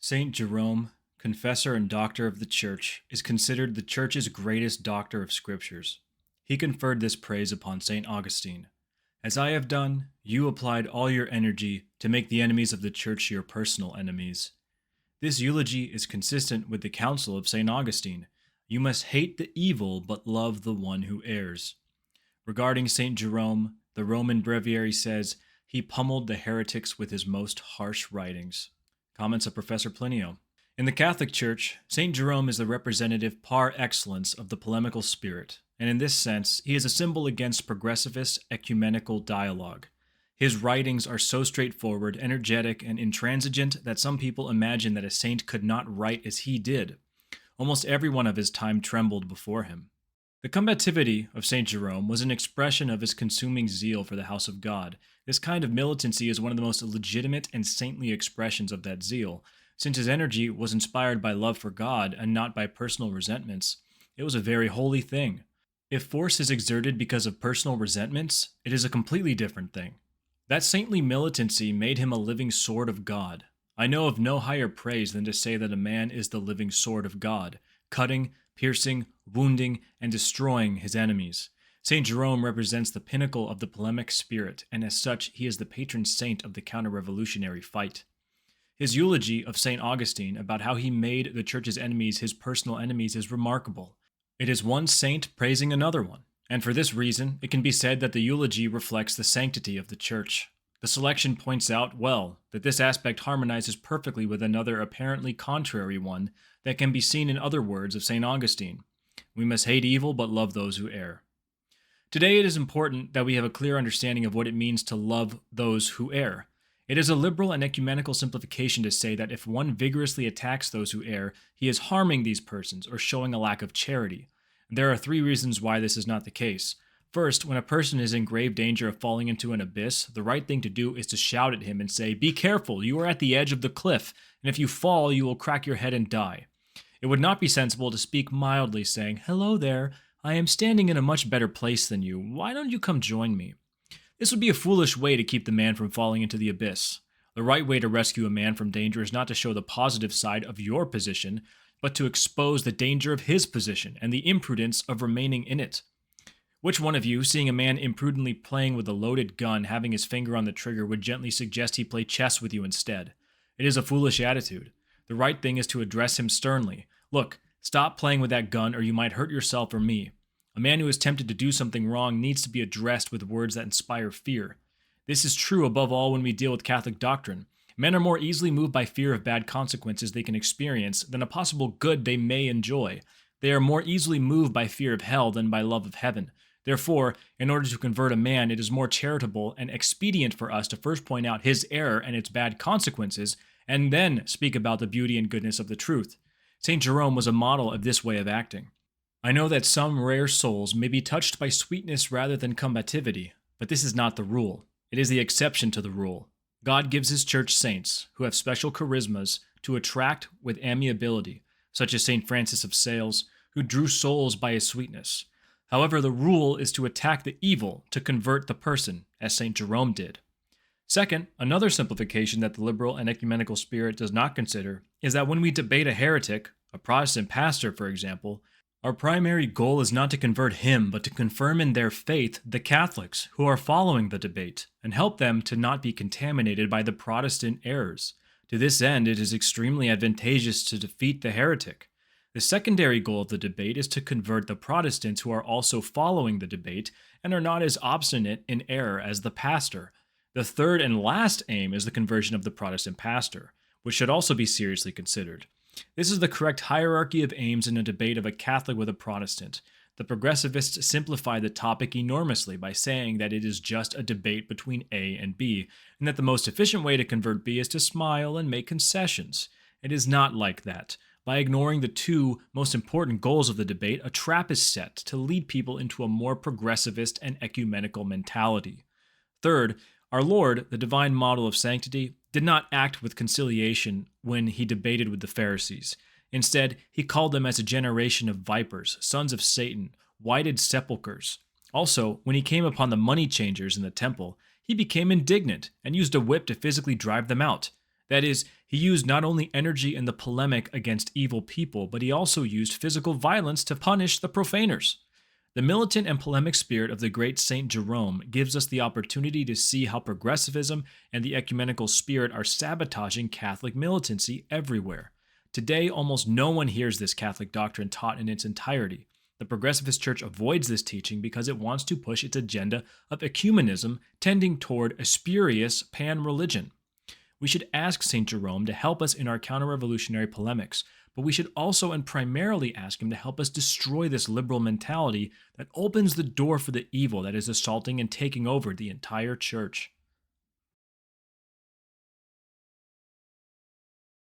Saint Jerome, confessor and doctor of the Church, is considered the Church's greatest doctor of Scriptures. He conferred this praise upon Saint Augustine. As I have done, you applied all your energy to make the enemies of the Church your personal enemies. This eulogy is consistent with the counsel of Saint Augustine. You must hate the evil but love the one who errs. Regarding Saint Jerome, the Roman breviary says, he pummeled the heretics with his most harsh writings. Comments of Professor Plinio. In the Catholic Church, St. Jerome is the representative par excellence of the polemical spirit, and in this sense, he is a symbol against progressivist ecumenical dialogue. His writings are so straightforward, energetic, and intransigent that some people imagine that a saint could not write as he did. Almost everyone of his time trembled before him. The combativity of St. Jerome was an expression of his consuming zeal for the house of God. This kind of militancy is one of the most legitimate and saintly expressions of that zeal. Since his energy was inspired by love for God and not by personal resentments, it was a very holy thing. If force is exerted because of personal resentments, it is a completely different thing. That saintly militancy made him a living sword of God. I know of no higher praise than to say that a man is the living sword of God, cutting, piercing, wounding, and destroying his enemies. St. Jerome represents the pinnacle of the polemic spirit, and as such, he is the patron saint of the counter-revolutionary fight. His eulogy of St. Augustine about how he made the Church's enemies his personal enemies is remarkable. It is one saint praising another one, and for this reason, it can be said that the eulogy reflects the sanctity of the Church. The selection points out, well, that this aspect harmonizes perfectly with another apparently contrary one that can be seen in other words of St. Augustine. We must hate evil but love those who err. Today it is important that we have a clear understanding of what it means to love those who err. It is a liberal and ecumenical simplification to say that if one vigorously attacks those who err, he is harming these persons or showing a lack of charity. There are three reasons why this is not the case. First, when a person is in grave danger of falling into an abyss, the right thing to do is to shout at him and say, "Be careful, you are at the edge of the cliff, and if you fall, you will crack your head and die." It would not be sensible to speak mildly, saying, "Hello there, I am standing in a much better place than you. Why don't you come join me?" This would be a foolish way to keep the man from falling into the abyss. The right way to rescue a man from danger is not to show the positive side of your position, but to expose the danger of his position and the imprudence of remaining in it. Which one of you, seeing a man imprudently playing with a loaded gun, having his finger on the trigger, would gently suggest he play chess with you instead? It is a foolish attitude. The right thing is to address him sternly. Look, stop playing with that gun or you might hurt yourself or me. A man who is tempted to do something wrong needs to be addressed with words that inspire fear. This is true above all when we deal with Catholic doctrine. Men are more easily moved by fear of bad consequences they can experience than a possible good they may enjoy. They are more easily moved by fear of hell than by love of heaven. Therefore, in order to convert a man, it is more charitable and expedient for us to first point out his error and its bad consequences, and then speak about the beauty and goodness of the truth. St. Jerome was a model of this way of acting. I know that some rare souls may be touched by sweetness rather than combativity, but this is not the rule. It is the exception to the rule. God gives his church saints, who have special charismas, to attract with amiability, such as St. Francis of Sales, who drew souls by his sweetness. However, the rule is to attack the evil to convert the person, as St. Jerome did. Second, another simplification that the liberal and ecumenical spirit does not consider is that when we debate a heretic, a Protestant pastor, for example, our primary goal is not to convert him, but to confirm in their faith the Catholics who are following the debate, and help them to not be contaminated by the Protestant errors. To this end, it is extremely advantageous to defeat the heretic. The secondary goal of the debate is to convert the Protestants who are also following the debate and are not as obstinate in error as the pastor. The third and last aim is the conversion of the Protestant pastor, which should also be seriously considered. This is the correct hierarchy of aims in a debate of a Catholic with a Protestant. The progressivists simplify the topic enormously by saying that it is just a debate between A and B, and that the most efficient way to convert B is to smile and make concessions. It is not like that. By ignoring the two most important goals of the debate, a trap is set to lead people into a more progressivist and ecumenical mentality. Third, our Lord, the divine model of sanctity, did not act with conciliation when he debated with the Pharisees. Instead, he called them as a generation of vipers, sons of Satan, whited sepulchres. Also, when he came upon the money changers in the temple, he became indignant and used a whip to physically drive them out. That is, He used not only energy in the polemic against evil people, but he also used physical violence to punish the profaners. The militant and polemic spirit of the great Saint Jerome gives us the opportunity to see how progressivism and the ecumenical spirit are sabotaging Catholic militancy everywhere. Today, almost no one hears this Catholic doctrine taught in its entirety. The Progressivist Church avoids this teaching because it wants to push its agenda of ecumenism, tending toward a spurious pan-religion. We should ask St. Jerome to help us in our counter-revolutionary polemics, but we should also and primarily ask him to help us destroy this liberal mentality that opens the door for the evil that is assaulting and taking over the entire church.